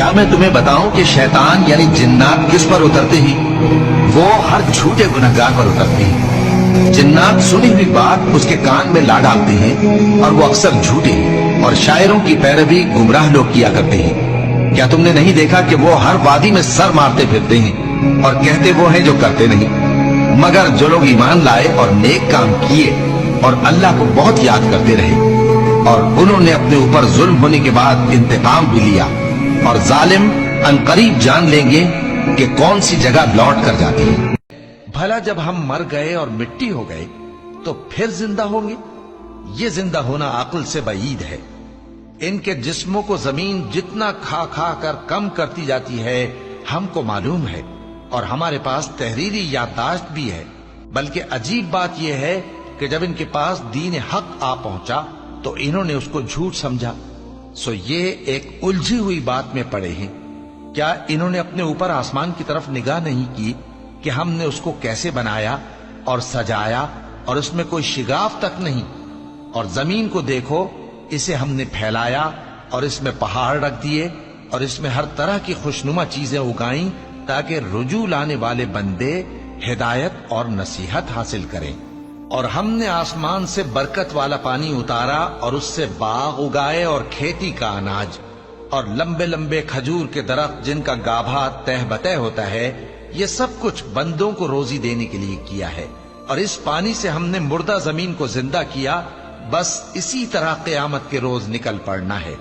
क्या मैं तुम्हें बताऊं कि शैतान यानी जिन्नात किस पर उतरते हैं? वो हर झूठे गुनहगार पर उतरते हैं। जिन्नात सुनी हुई बात उसके कान में ला डालते हैं और वो अक्सर झूठे और शायरों की पैरवी गुमराह लोग किया करते हैं। क्या तुमने नहीं देखा कि वो हर वादी में सर मारते फिरते हैं और कहते वो हैं जो करते नहीं? मगर जो लोग ईमान लाए और नेक काम किए और अल्लाह को बहुत याद करते रहे और उन्होंने अपने ऊपर जुल्म होने के बाद इंतकाम भी लिया, और जालिम अनकरीब जान लेंगे कि कौन सी जगह लौट कर जाती है। भला जब हम मर गए और मिट्टी हो गए तो फिर जिंदा होंगे? ये जिंदा होना अक्ल से बईद है। इनके जिस्मों को जमीन जितना खा खा कर कम करती जाती है हमको मालूम है, और हमारे पास तहरीरी याददाश्त भी है। बल्कि अजीब बात यह है कि जब इनके पास दीन हक आ पहुंचा तो इन्होंने उसको झूठ समझा। सो ये एक उलझी हुई बात में पड़े हैं। क्या इन्होंने अपने ऊपर आसमान की तरफ निगाह नहीं की कि हमने उसको कैसे बनाया और सजाया और उसमें कोई शिगाफ तक नहीं? और जमीन को देखो, इसे हमने फैलाया और इसमें पहाड़ रख दिए और इसमें हर तरह की खुशनुमा चीजें उगाई ताकि रुजू लाने वाले बंदे हिदायत और नसीहत हासिल करें। और हमने आसमान से बरकत वाला पानी उतारा और उससे बाग उगाए और खेती का अनाज और लंबे लंबे खजूर के दरख्त जिनका गाभा तह बतह होता है। ये सब कुछ बंदों को रोजी देने के लिए किया है। और इस पानी से हमने मुर्दा जमीन को जिंदा किया। बस इसी तरह क़यामत के रोज निकल पड़ना है।